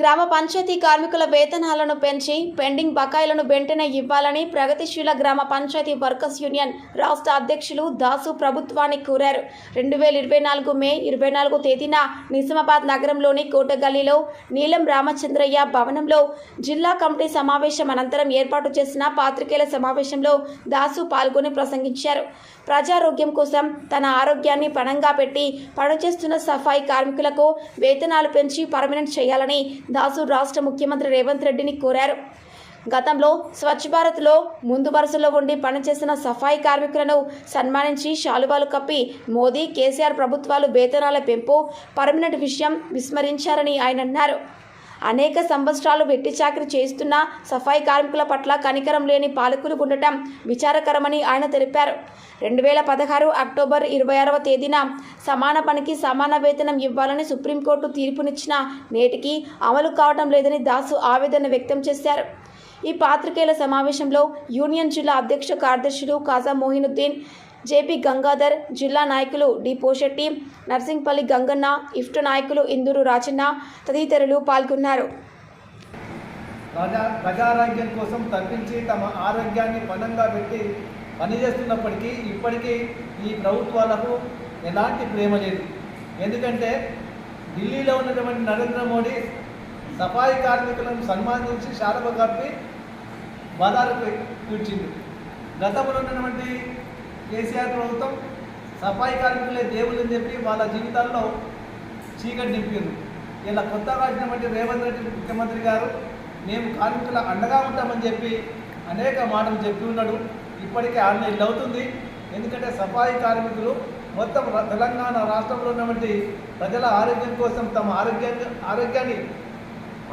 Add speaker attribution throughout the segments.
Speaker 1: గ్రామ పంచాయతీ కార్మికుల వేతనాలను పెంచి పెండింగ్ బకాయిలను వెంటనే ఇవ్వాలని ప్రగతిశీల గ్రామ పంచాయతీ వర్కర్స్ యూనియన్ రాష్ట్ర అధ్యక్షులు దాసు ప్రభుత్వాన్ని కోరారు. 2024 మే 24 తేదీన నిజామాబాద్ నగరంలోని కోటగల్లీలో నీలం రామచంద్రయ్య భవనంలో జిల్లా కమిటీ సమావేశం అనంతరం ఏర్పాటు చేసిన పాత్రికేయుల సమావేశంలో దాసు పాల్గొని ప్రసంగించారు. ప్రజారోగ్యం కోసం తన ఆరోగ్యాన్ని పణంగా పెట్టి పనిచేస్తున్న సఫాయి కార్మికులకు వేతనాలు పెంచి పర్మనెంట్ చేయాలని దాసు రాష్ట్ర ముఖ్యమంత్రి రేవంత్ రెడ్డిని కోరారు. గతంలో స్వచ్ఛ భారత్లో ముందు వరుసలో ఉండి పనిచేసిన సఫాయి కార్మికులను సన్మానించి శాలువాలు కప్పి మోదీ, కేసీఆర్ ప్రభుత్వాలు వేతనాల పెంపు పర్మనెంట్ విషయం విస్మరించారని ఆయన అన్నారు. అనేక సంవత్సరాలు వెట్టి చాకరీ చేస్తున్న సఫాయి కార్మికుల పట్ల కనికరం లేని పాలకులు ఉండటం విచారకరమని ఆయన తెలిపారు. 2016 అక్టోబర్ 26వ తేదీన సమాన పనికి సమాన వేతనం ఇవ్వాలని సుప్రీంకోర్టు తీర్పునిచ్చిన నేటికి అమలు కావడం లేదని దాసు ఆవేదన వ్యక్తం చేశారు. ఈ పాత్రికేయుల సమావేశంలో యూనియన్ జిల్లా అధ్యక్ష కార్యదర్శులు కాజా మోహినుద్దీన్, జేపీ గంగాధర్, జిల్లా నాయకులు డి పోషెట్టి, నర్సింగ్పల్లి గంగన్న, ఇఫ్ట్ నాయకులు ఇందూరు రాజన్న తదితరులు పాల్గొన్నారు.
Speaker 2: ప్రజారోగ్యం కోసం తప్పించి తమ ఆరోగ్యాన్ని పణంగా పెట్టి పనిచేస్తున్నప్పటికీ ఇప్పటికీ ఈ ప్రభుత్వాలకు ఎలాంటి ప్రేమ లేదు. ఎందుకంటే ఢిల్లీలో ఉన్నటువంటి నరేంద్ర మోడీ సఫాయి కార్మికులను సన్మానించి శాలువ కప్పి బజారుకు కూర్చింది. గతంలో ఉన్నటువంటి కేసీఆర్ ప్రభుత్వం సఫాయి కార్మికులే దేవుళ్ళని చెప్పి వాళ్ళ జీవితాల్లో చీకటి నింపారు. ఇలా కొత్తగా వచ్చినటువంటి రేవంత్ రెడ్డి ముఖ్యమంత్రి గారు మేము కార్మికుల అండగా ఉంటామని చెప్పి అనేక మాటలు చెప్తూ ఉన్నాడు. ఇప్పటికే 6 నెలలు అవుతుంది. ఎందుకంటే సఫాయి కార్మికులు మొత్తం తెలంగాణ రాష్ట్రంలో ఉన్నటువంటి ప్రజల ఆరోగ్యం కోసం తమ ఆరోగ్యాన్ని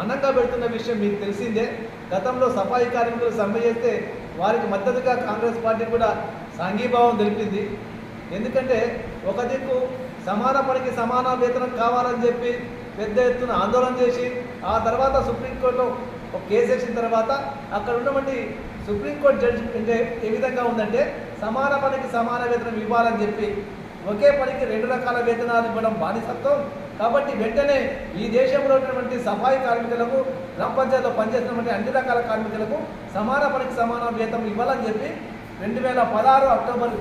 Speaker 2: అన్నంగా పెడుతున్న విషయం మీకు తెలిసిందే. గతంలో సఫాయి కార్మికులు సమ్మె చేస్తే వారికి మద్దతుగా కాంగ్రెస్ పార్టీ కూడా సంఘీభావం తెలిపింది. ఎందుకంటే ఒక దిక్కు సమాన పనికి సమాన వేతనం కావాలని చెప్పి పెద్ద ఎత్తున ఆందోళన చేసి ఆ తర్వాత సుప్రీంకోర్టులో ఒక కేసు వేసిన తర్వాత అక్కడ ఉన్నటువంటి సుప్రీంకోర్టు జడ్జిమెంట్ ఏ విధంగా ఉందంటే సమాన పనికి సమాన వేతనం ఇవ్వాలని చెప్పి ఒకే పనికి 2 రకాల వేతనాలు ఇవ్వడం బానిసత్వం. కాబట్టి వెంటనే ఈ దేశంలో ఉన్నటువంటి సఫాయి కార్మికులకు, గ్రామ పంచాయతీలో పనిచేస్తున్నటువంటి అన్ని రకాల కార్మికులకు సమాన పనికి సమాన వేతనం ఇవ్వాలని చెప్పి 2016 అక్టోబర్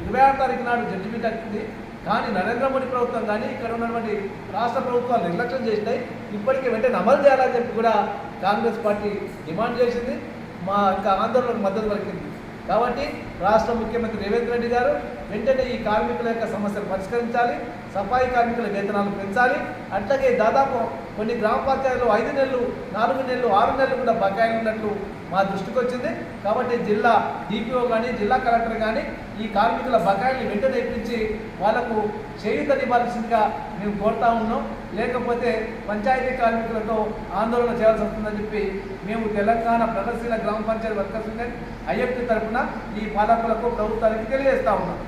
Speaker 2: 26 తారీఖు నాడు జడ్జిమెంట్ వచ్చింది. కానీ నరేంద్ర మోడీ ప్రభుత్వం కానీ ఇక్కడ ఉన్నటువంటి రాష్ట్ర ప్రభుత్వాలు నిర్లక్ష్యం చేసినాయి. ఇప్పటికీ వెంటనే అమలు చేయాలని చెప్పి కూడా కాంగ్రెస్ పార్టీ డిమాండ్ చేసింది. మా ఇంకా ఆందోళనకు మద్దతు పలికింది. కాబట్టి రాష్ట్ర ముఖ్యమంత్రి రేవంత్ రెడ్డి గారు వెంటనే ఈ కార్మికుల యొక్క సమస్యలు పరిష్కరించాలి, సఫాయి కార్మికుల వేతనాలు పెంచాలి. అట్లాగే దాదాపు కొన్ని గ్రామ పంచాయతీలు 5 నెలలు, 4 నెలలు, 6 నెలలు కూడా బకాయిలు ఉన్నట్లు మా దృష్టికి వచ్చింది. కాబట్టి జిల్లా డిపిఓ కానీ జిల్లా కలెక్టర్ కానీ ఈ కార్మికుల బకాయిల్ని వెంటనే ఇప్పించి వాళ్లకు చేయూతనివ్వాల్సిందిగా మేము కోరుతా ఉన్నాం. లేకపోతే పంచాయతీ కార్మికులతో ఆందోళన చేయాల్సి వస్తుందని చెప్పి మేము తెలంగాణ ప్రగతిశీల గ్రామ పంచాయతీ వర్కర్స్ యూనియన్ ఐఎఫ్టీ తరఫున ఈ పాలకులకు ప్రభుత్వానికి తెలియజేస్తా ఉన్నాం.